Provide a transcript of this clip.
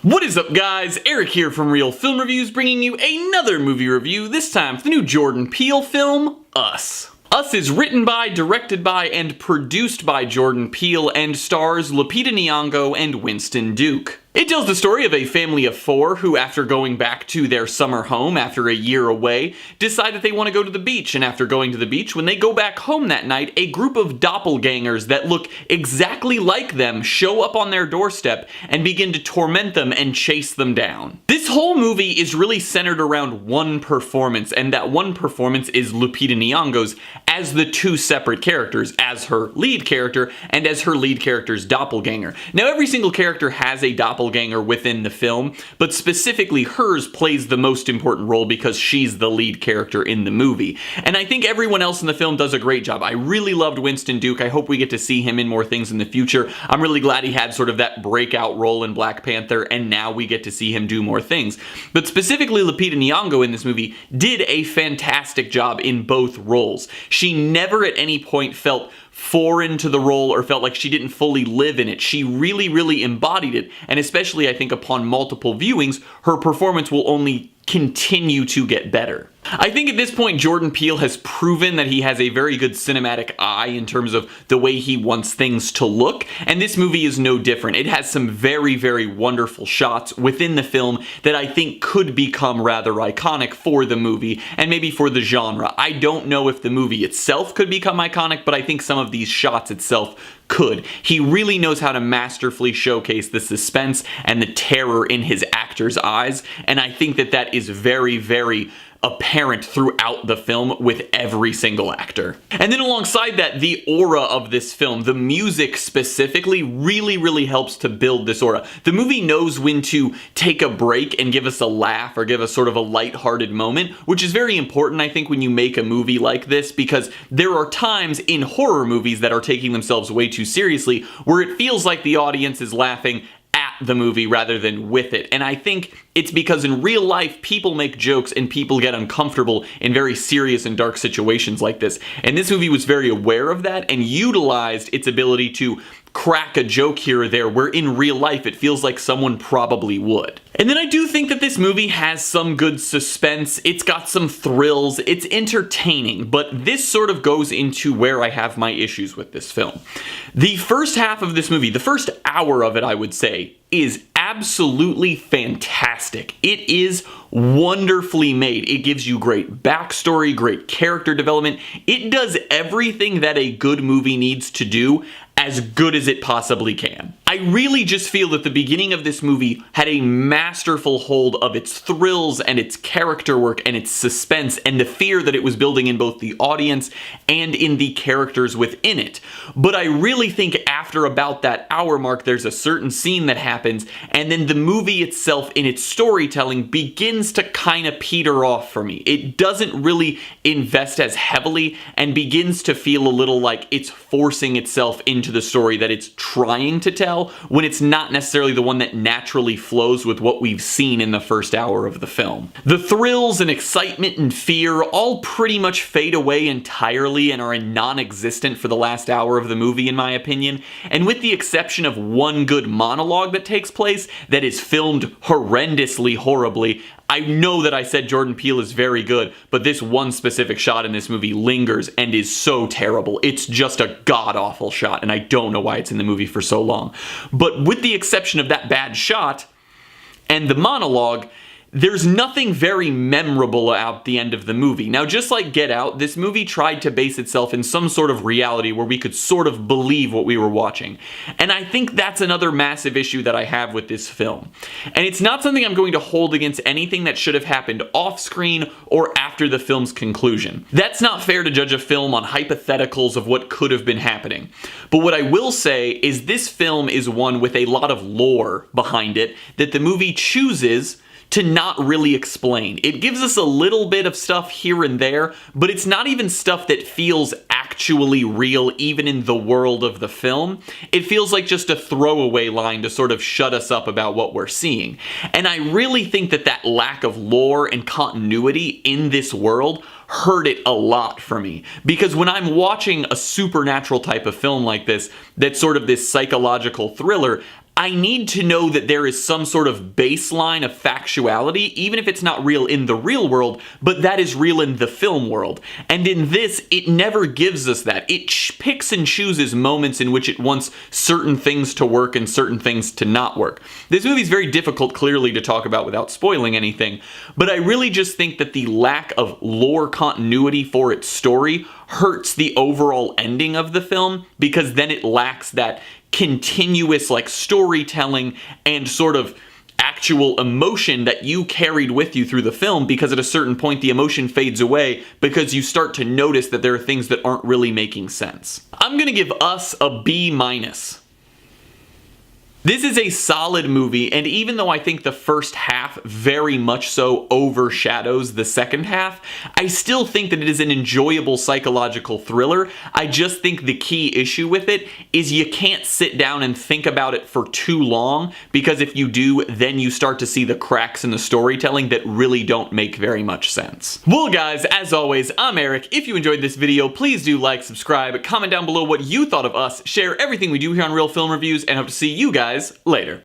What is up, guys? Eric here from Real Film Reviews, bringing you another movie review, this time for the new Jordan Peele film, Us. Us is written by, directed by, and produced by Jordan Peele and stars Lupita Nyong'o and Winston Duke. It tells the story of a family of four who, after going back to their summer home after a year away, decide that they want to go to the beach, and after going to the beach, when they go back home that night, a group of doppelgangers that look exactly like them show up on their doorstep and begin to torment them and chase them down. This whole movie is really centered around one performance, and that one performance is Lupita Nyong'o's as the two separate characters, as her lead character and as her lead character's doppelganger. Now, every single character has a doppelganger within the film, but specifically hers plays the most important role because she's the lead character in the movie. And I think everyone else in the film does a great job. I really loved Winston Duke. I hope we get to see him in more things in the future. I'm really glad he had sort of that breakout role in Black Panther, and now we get to see him do more things. But specifically, Lupita Nyong'o in this movie did a fantastic job in both roles. She never at any point felt foreign to the role or felt like she didn't fully live in it. She really embodied it, and especially I think upon multiple viewings, her performance will only continue to get better. I think at this point Jordan Peele has proven that he has a very good cinematic eye in terms of the way he wants things to look, and this movie is no different. It has some very wonderful shots within the film that I think could become rather iconic for the movie and maybe for the genre. I don't know if the movie itself could become iconic, but I think some of these shots itself could. He really knows how to masterfully showcase the suspense and the terror in his actors' eyes, and I think that that is very apparent throughout the film with every single actor. And then alongside that, the aura of this film, the music specifically, really helps to build this aura. The movie knows when to take a break and give us a laugh or give us sort of a lighthearted moment, which is very important, I think, when you make a movie like this, because there are times in horror movies that are taking themselves way too seriously where it feels like the audience is laughing at the movie rather than with it. And I think it's because in real life, people make jokes and people get uncomfortable in very serious and dark situations like this. And this movie was very aware of that and utilized its ability to crack a joke here or there where in real life it feels like someone probably would. And then I do think that this movie has some good suspense, it's got some thrills, it's entertaining, but this sort of goes into where I have my issues with this film. The first half of this movie, the first hour of it I would say, is absolutely fantastic. It is wonderfully made. It gives you great backstory, great character development. It does everything that a good movie needs to do as good as it possibly can. I really just feel that the beginning of this movie had a masterful hold of its thrills and its character work and its suspense and the fear that it was building in both the audience and in the characters within it. But I really think after about that hour mark, there's a certain scene that happens, and then the movie itself in its storytelling begins to kind of peter off for me. It doesn't really invest as heavily and begins to feel a little like it's forcing itself into the story that it's trying to tell, when it's not necessarily the one that naturally flows with what we've seen in the first hour of the film. The thrills and excitement and fear all pretty much fade away entirely and are non-existent for the last hour of the movie, in my opinion, and with the exception of one good monologue that takes place that is filmed horrendously horribly. I know that I said Jordan Peele is very good, but this one specific shot in this movie lingers and is so terrible. It's just a god-awful shot, and I don't know why it's in the movie for so long. But with the exception of that bad shot and the monologue, there's nothing very memorable at the end of the movie. Now, just like Get Out, this movie tried to base itself in some sort of reality where we could sort of believe what we were watching. And I think that's another massive issue that I have with this film. And it's not something I'm going to hold against anything that should have happened off-screen or after the film's conclusion. That's not fair to judge a film on hypotheticals of what could have been happening. But what I will say is this film is one with a lot of lore behind it that the movie chooses to not really explain. It gives us a little bit of stuff here and there, but it's not even stuff that feels actually real even in the world of the film. It feels like just a throwaway line to sort of shut us up about what we're seeing. And I really think that that lack of lore and continuity in this world hurt it a lot for me. Because when I'm watching a supernatural type of film like this, that's sort of this psychological thriller, I need to know that there is some sort of baseline of factuality, even if it's not real in the real world, but that is real in the film world. And in this, it never gives us that. It picks and chooses moments in which it wants certain things to work and certain things to not work. This movie is very difficult, clearly, to talk about without spoiling anything, but I really just think that the lack of lore continuity for its story hurts the overall ending of the film, because then it lacks that continuous storytelling and sort of actual emotion that you carried with you through the film, because at a certain point the emotion fades away because you start to notice that there are things that aren't really making sense. I'm gonna give Us a B-. This is a solid movie, and even though I think the first half very much so overshadows the second half, I still think that it is an enjoyable psychological thriller. I just think the key issue with it is you can't sit down and think about it for too long, because if you do, then you start to see the cracks in the storytelling that really don't make very much sense. Well guys, as always, I'm Eric. If you enjoyed this video, please do like, subscribe, comment down below what you thought of Us, share everything we do here on Real Film Reviews, and hope to see you guys later.